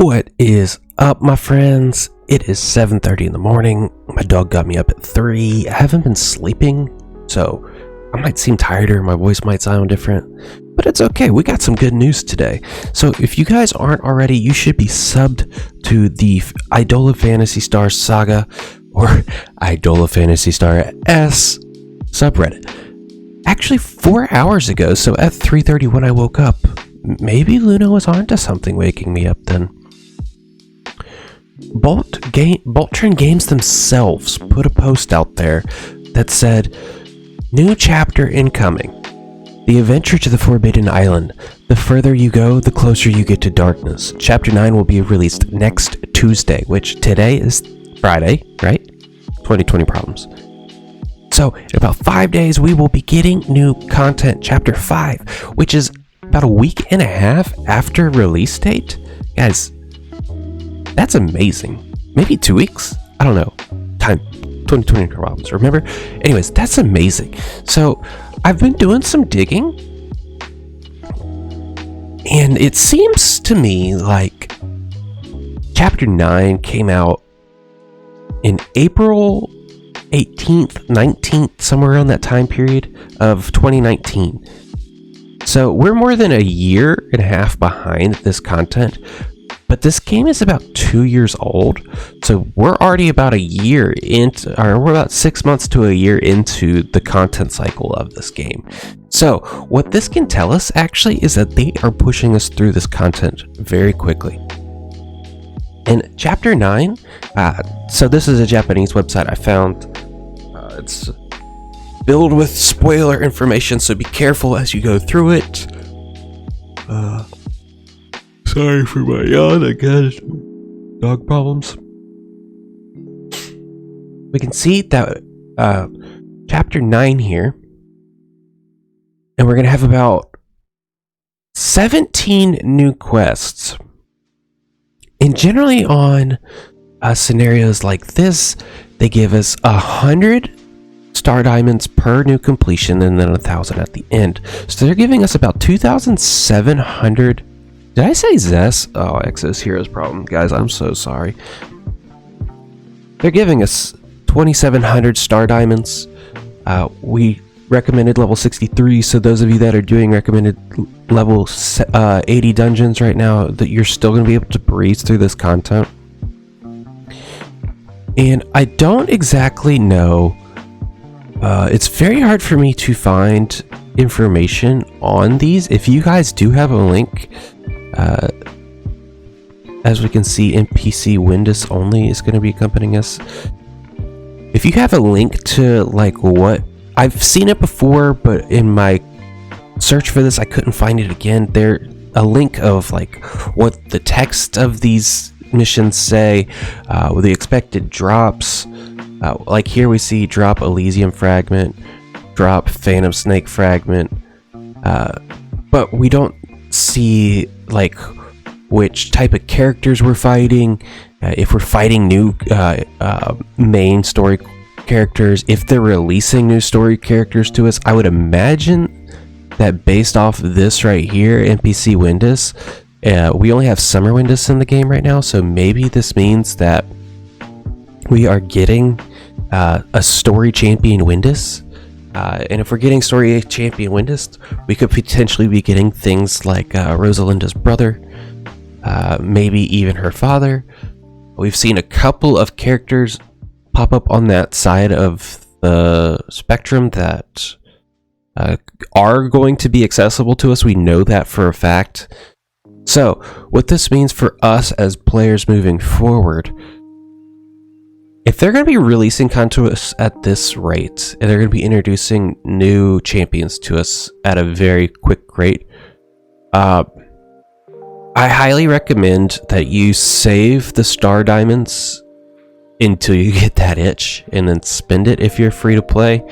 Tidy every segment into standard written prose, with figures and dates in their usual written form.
What is up, my friends? It is 7:30 in the morning. My dog got me up at 3. I haven't been sleeping, so I might seem tireder, my voice might sound different, but it's okay. We got some good news today. So if you guys aren't already, you should be subbed to the Idola Phantasy Star Saga or Idola Phantasy Star S subreddit. Actually 4 hours ago, so at 3:30 when I woke up. Maybe Luna was onto something waking me up then. Boltrend Games themselves put a post out there that said, "New chapter incoming. The adventure to the Forbidden Island. The further you go, the closer you get to darkness. Chapter 9 will be released next Tuesday," which today is Friday, right? 2020 problems. So in about 5 days, we will be getting new content, Chapter 5, which is about a week and a half after release date. Guys, that's amazing. Maybe 2 weeks? I don't know. Time. 2020 problems, remember? Anyways, that's amazing. So I've been doing some digging, and it seems to me like Chapter 9 came out in April 18th, 19th, somewhere around that time period of 2019. So we're more than a year and a half behind this content, but this game is about 2 years old. So we're already about a year into, or we're about 6 months to a year into the content cycle of this game. So what this can tell us actually is that they are pushing us through this content very quickly. In Chapter 9, so this is a Japanese website I found. It's filled with spoiler information, so be careful as you go through it. Sorry for my yawn, I guess. Dog problems. We can see that Chapter 9 here, and we're going to have about 17 new quests. And generally on scenarios like this, they give us 100 star diamonds per new completion and then 1,000 at the end. So they're giving us about 2,700. Did I say Zess? Oh, Exos Heroes problem. Guys, I'm so sorry. They're giving us 2,700 star diamonds. We recommended level 63, so those of you that are doing recommended level 80 dungeons right now, that you're still going to be able to breeze through this content. And I don't exactly know. It's very hard for me to find information on these. If you guys do have a link, as we can see, NPC Windows only is going to be accompanying us. If you have a link to like what I've seen it before, but in my search for this I couldn't find it again. There a link of like what the text of these missions say, with the expected drops. Like here we see drop Elysium Fragment, drop Phantom Snake Fragment, but we don't see like which type of characters we're fighting, if we're fighting new main story characters, if they're releasing new story characters to us. I would imagine that based off this right here, NPC Windows, we only have Summer Windows in the game right now, so maybe this means that we are getting a story champion Windows. And if we're getting story champion Windows, we could potentially be getting things like Rosalinda's brother, maybe even her father. We've seen a couple of characters pop up on that side of the spectrum that are going to be accessible to us. We know that for a fact. So what this means for us as players moving forward, if they're going to be releasing content to us at this rate, and they're going to be introducing new champions to us at a very quick rate, I highly recommend that you save the star diamonds until you get that itch, and then spend it if you're free to play.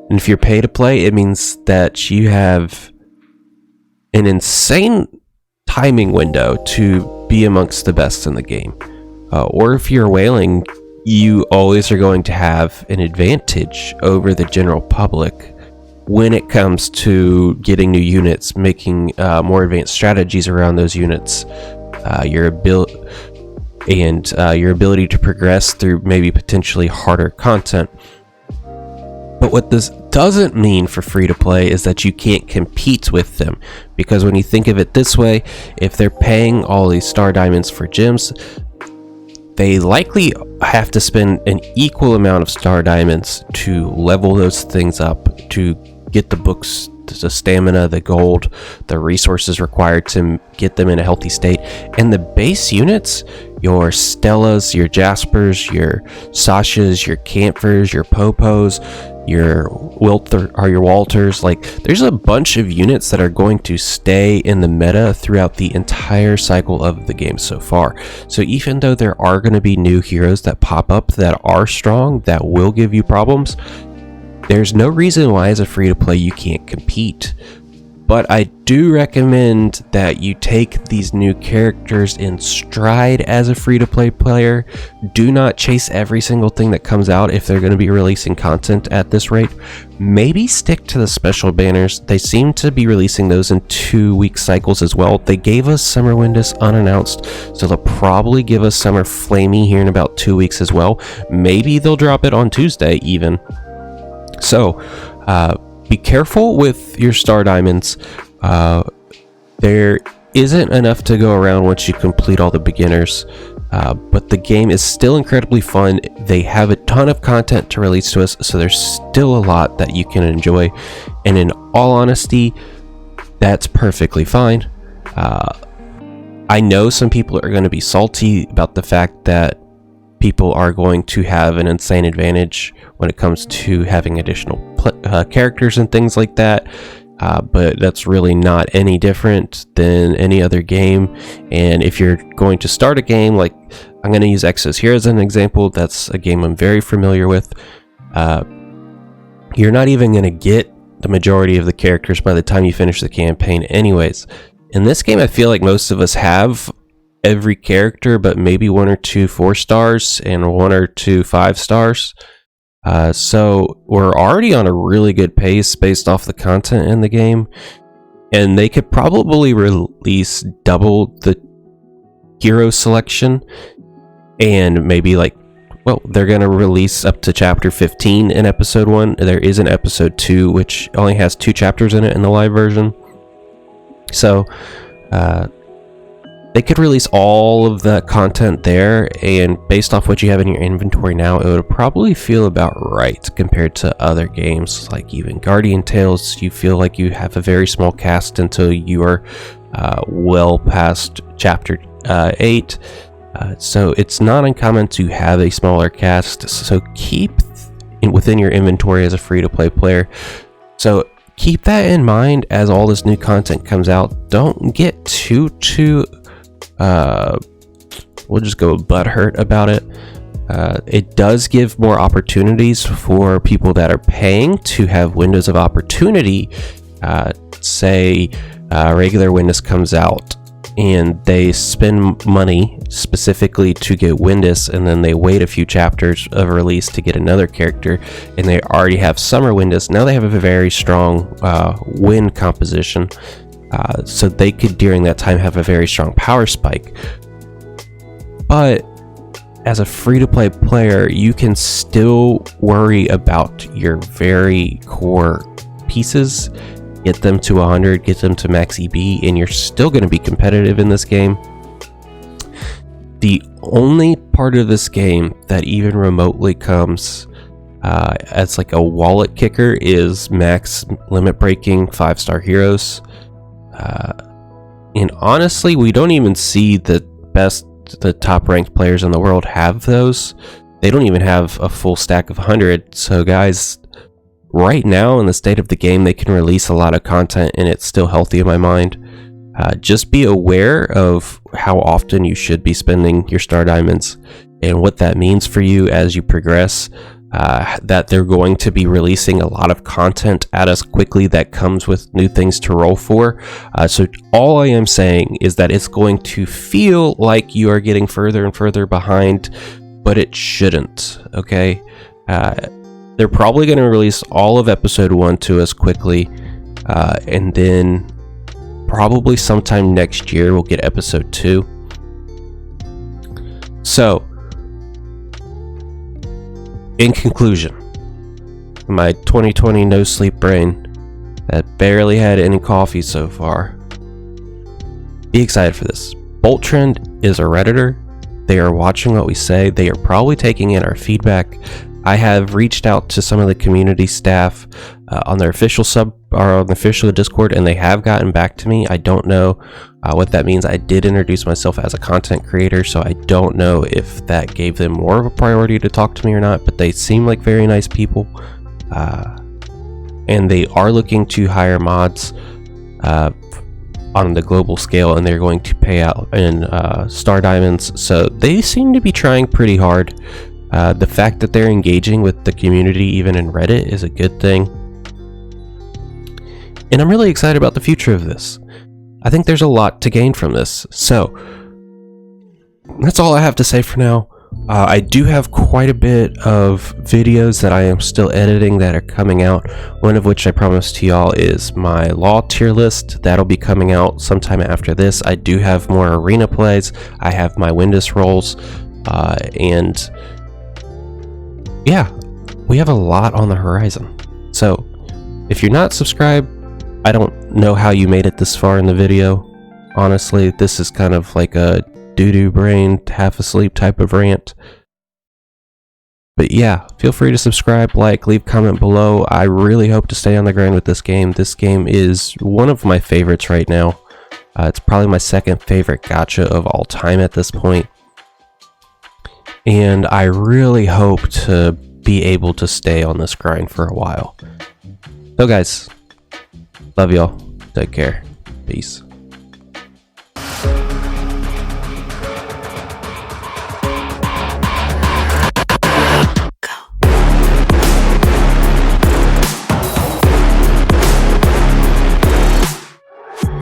And if you're pay to play, it means that you have an insane timing window to be amongst the best in the game. Or if you're whaling, you always are going to have an advantage over the general public when it comes to getting new units, making more advanced strategies around those units, and your ability to progress through maybe potentially harder content. But what this doesn't mean for free-to-play is that you can't compete with them, because when you think of it this way, if they're paying all these star diamonds for gems, they likely have to spend an equal amount of star diamonds to level those things up, to get the books, the stamina, the gold, the resources required to get them in a healthy state. And the base units, your Stellas, your Jaspers, your Sashas, your Camphors, your Popos, your Walters, like there's a bunch of units that are going to stay in the meta throughout the entire cycle of the game so far. So even though there are going to be new heroes that pop up that are strong, that will give you problems, there's no reason why as a free-to-play you can't compete. But I do recommend that you take these new characters in stride as a free-to-play player. Do not chase every single thing that comes out if they're going to be releasing content at this rate. Maybe stick to the special banners. They seem to be releasing those in 2-week cycles as well. They gave us Summer Windus unannounced, so they'll probably give us Summer Flamey here in about 2 weeks as well. Maybe they'll drop it on Tuesday even. So, be careful with your star diamonds. There isn't enough to go around once you complete all the beginners, but the game is still incredibly fun. They have a ton of content to release to us, so there's still a lot that you can enjoy. And in all honesty, that's perfectly fine. I know some people are going to be salty about the fact that people are going to have an insane advantage when it comes to having additional characters and things like that, but that's really not any different than any other game. And if you're going to start a game, like I'm going to use Exos here as an example, that's a game I'm very familiar with. You're not even going to get the majority of the characters by the time you finish the campaign anyways. In this game, I feel like most of us have every character, but maybe 1 or 2 4 stars and 1 or 2 5 stars. So we're already on a really good pace based off the content in the game, and they could probably release double the hero selection, and maybe like, well, they're going to release up to chapter 15 in episode 1. There is an episode 2 which only has 2 chapters in it in the live version. So they could release all of the content there, and based off what you have in your inventory now, it would probably feel about right compared to other games like even Guardian Tales. You feel like you have a very small cast until you are well past chapter 8. So it's not uncommon to have a smaller cast, so keep within your inventory as a free-to-play player. So keep that in mind as all this new content comes out. Don't get too we'll just go butthurt about it. It does give more opportunities for people that are paying to have windows of opportunity. Say regular Windus comes out and they spend money specifically to get Windus, and then they wait a few chapters of release to get another character, and they already have Summer Windus. Now they have a very strong win composition. So they could during that time have a very strong power spike. But as a free-to-play player, you can still worry about your very core pieces, get them to 100, get them to max EB, and you're still going to be competitive in this game. The only part of this game that even remotely comes as like a wallet kicker is max limit breaking 5-star heroes. And honestly, we don't even see the top ranked players in the world have those. They don't even have a full stack of 100. So guys, right now in the state of the game, they can release a lot of content and it's still healthy in my mind. Just be aware of how often you should be spending your star diamonds and what that means for you as you progress. That they're going to be releasing a lot of content at us quickly that comes with new things to roll for. So all I am saying is that it's going to feel like you are getting further and further behind, but it shouldn't, okay? They're probably going to release all of episode 1 to us quickly, and then probably sometime next year we'll get episode 2. So, in conclusion, my 2020 no sleep brain that barely had any coffee so far, be excited for this. Boltrend is a Redditor. They are watching what we say. They are probably taking in our feedback. I have reached out to some of the community staff on their official on the official Discord, and they have gotten back to me. I don't know what that means. I did introduce myself as a content creator, so I don't know if that gave them more of a priority to talk to me or not, but they seem like very nice people. And they are looking to hire mods on the global scale, and they're going to pay out in Star Diamonds, so they seem to be trying pretty hard. The fact that they're engaging with the community even in Reddit is a good thing, and I'm really excited about the future of this. I think there's a lot to gain from this, so that's all I have to say for now. I do have quite a bit of videos that I am still editing that are coming out, one of which I promised to y'all is my law tier list. That'll be coming out sometime after this. I do have more arena plays, I have my Windows rolls, and yeah, we have a lot on the horizon. So if you're not subscribed, I don't know how you made it this far in the video. Honestly, this is kind of like a doo-doo brain, half asleep type of rant. But yeah, feel free to subscribe, like, leave comment below. I really hope to stay on the grind with this game. This game is one of my favorites right now. It's probably my second favorite gacha of all time at this point. And I really hope to be able to stay on this grind for a while. So guys, love y'all. Take care. Peace.